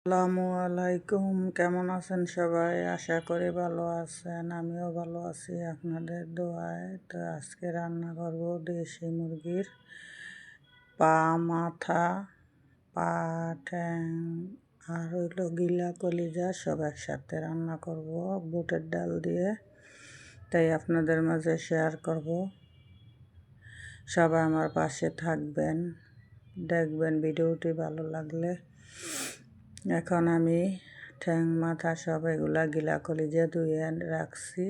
আসসালামু আলাইকুম, কেমন আছেন সবাই? আশা করি ভালো আছেন। আমিও ভালো আছি আপনাদের দোয়ায়। তো আজকে রান্না করব দেশি মুরগির পা, মাথা, পা, ঠ্যাং আর হইলো গিলা কলিজা সব একসাথে রান্না করব বুটের ডাল দিয়ে। তাই আপনাদের মাঝে শেয়ার করব। সবাই আমার পাশে থাকবেন, দেখবেন ভিডিওটি ভালো লাগলে। এখন আমি ঠ্যাং মাথা সব এগুলা গিলা কলিজা ধুয়ে রাখছি।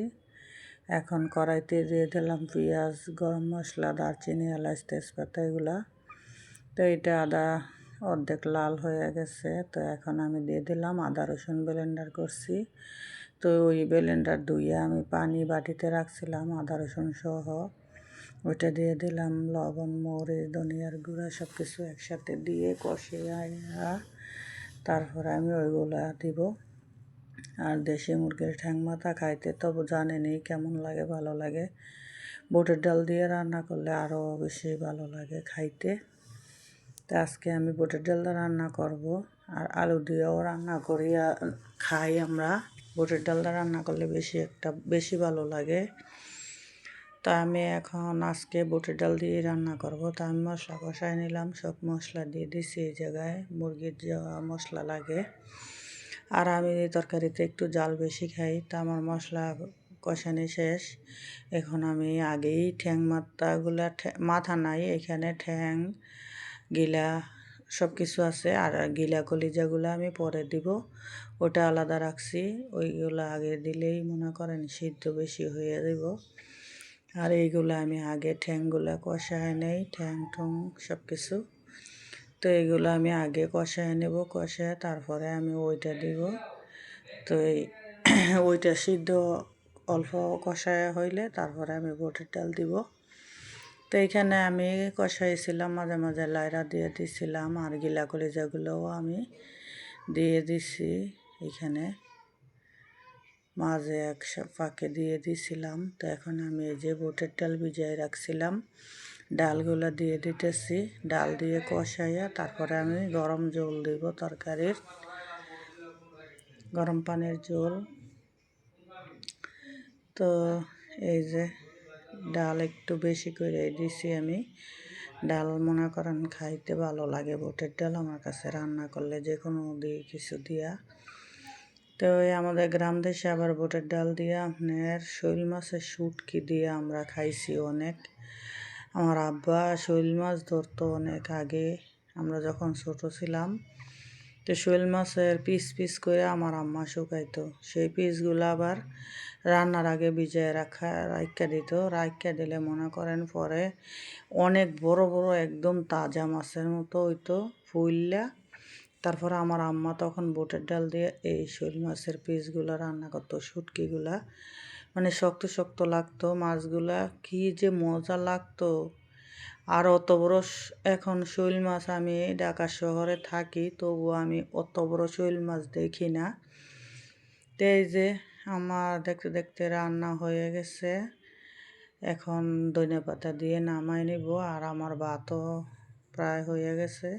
এখন কড়াইতে দিয়ে দিলাম পেঁয়াজ, গরম মশলা, দারচিনি, এলাচ, তেজপাতা এগুলা। তো এটা আদা অর্ধেক লাল হয়ে গেছে। তো এখন আমি দিয়ে দিলাম আদা রসুন ব্লেন্ডার করছি। তো ওই ব্লেন্ডার ধুয়ে আমি পানি বাটিতে রাখছিলাম আদা রসুন সহ, ওইটা দিয়ে দিলাম। লবণ, মরিচ, ধনিয়ার গুঁড়া সব কিছু একসাথে দিয়ে কষিয়ে তারপরে আমি ওইগুলা দিব। আর দেশি মুরগির ঠ্যাং মাথা খাইতে তো জানেনই কেমন লাগে, ভালো লাগে। বুটের ডাল দিয়ে রান্না করলে আরও বেশি ভালো লাগে খাইতে। তো আজকে আমি বুটের ডাল দিয়ে রান্না করব। আর আলু দিয়েও রান্না করি, খাই আমরা। বুটের ডাল দিয়ে রান্না করলে বেশি ভালো লাগে। তা আমি এখন আজকে বুটের ডাল দিয়ে রান্না করব। তা আমি মশলা কষাই নিলাম, সব মশলা দিয়ে দিছি এই জায়গায় মুরগির যা মশলা লাগে। আর আমি এই তরকারিতে একটু জাল বেশি খাই। তা আমার মশলা কষানি শেষ। এখন আমি আগেই ঠ্যাং মাথাগুলা, মাথা নাই এখানে, ঠ্যাং গিলা সব কিছু আছে। আর গিলা কলিজাগুলো আমি পরে দিব, ওটা আলাদা রাখছি। ওইগুলো আগে দিলেই মনে করেন সিদ্ধ বেশি হয়ে যাব। আর এইগুলো আমি আগে ঠ্যাংগুলা কষায় নেই, ঠ্যাং ঠুং সব কিছু। তো এইগুলো আমি আগে কষায় নেব, কষায় তারপরে আমি ওইটা দিব। তো ওইটা সিদ্ধ অল্প কষায় হইলে তারপরে আমি বুটের ডাল দিব। তো এইখানে আমি কষাইছিলাম, মাঝে মাঝে লাইরা দিয়ে দিছিলাম। আর গিলা কলিজাগুলোও আমি দিয়ে দিছি এইখানে, মাঝে এক ফাঁকে দিয়ে দিছিলাম। তো এখন আমি এই যে বুটের ডাল ভিজাই রাখছিলাম, ডালগুলো দিয়ে দিতেছি। ডাল দিয়ে কষাইয়া তারপরে আমি গরম জল দিব, তরকারির গরম পানির জল। তো এই যে ডাল একটু বেশি করে দিছি আমি। ডাল মনে করেন খাইতে ভালো লাগে বুটের ডাল আমার কাছে, রান্না করলে যে কোনো দিয়ে কিছু দিয়া। তো আমাদের গ্রাম দেশে আবার বুটের ডাল দিয়ে আপনার শৈল মাছের শুটকি দিয়ে আমরা খাইছি অনেক। আমার আব্বা শৈল মাছ ধরতো অনেক আগে, আমরা যখন ছোট ছিলাম। তো শৈল মাছের পিস পিস করে আমার আম্মা শুকাইতো। সেই পিসগুলো আবার রান্নার আগে ভিজিয়ে রাইখা দিত। রাইখা দিলে মনে করেন পরে অনেক বড় বড় একদম তাজা মাছের মতো হইতো ফুললা। তারপরে আমার আম্মা তখন বুটের ডাল দিয়ে এই শৈল মাছের পিসগুলো রান্না করতো, শুটকিগুলা মানে শক্ত শক্ত লাগতো মাছগুলা, কি যে মজা লাগতো। আর অত বড় এখন শৈল মাছ, আমি ঢাকা শহরে থাকি তবুও আমি অত বড় শৈল মাছ দেখি না। তো এই যে আমার দেখতে দেখতে রান্না হয়ে গেছে। এখন ধনেপাতা দিয়ে নামাই নিব। আর আমার ভাতও প্রায় হয়ে গেছে।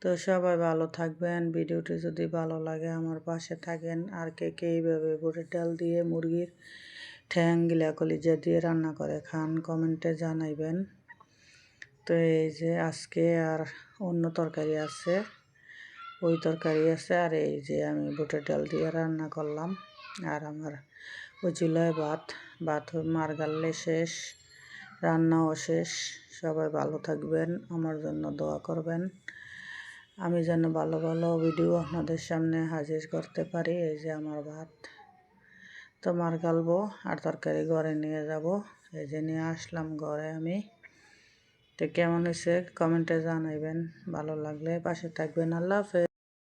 তো সবাই ভালো থাকবেন। ভিডিওটি যদি ভালো লাগে আমার পাশে থাকেন। আর কে কে এইভাবে বুটের ডাল দিয়ে মুরগির ঠ্যাং গিলা কলিজা দিয়ে রান্না করে খান কমেন্টে জানাইবেন। তো এই যে আজকে আর অন্য তরকারি আছে, ওই তরকারি আছে। আর এই যে আমি বুটের ডাল দিয়ে রান্না করলাম। আর আমার ওই চুলায় ভাত মারগালে শেষ, রান্নাও শেষ। সবাই ভালো থাকবেন, আমার জন্য দোয়া করবেন, আমি যেন ভালো ভালো ভিডিও আপনাদের সামনে হাজির করতে পারি। এই যে আমার ভাত তো মারগালবো আর তরকারি ঘরে নিয়ে যাব। এই যে নিয়ে আসলাম ঘরে আমি। তো কেমন হয়েছে কমেন্টে জানাইবেন, ভালো লাগলে পাশে থাকবেন। আল্লাহ হাফেজ।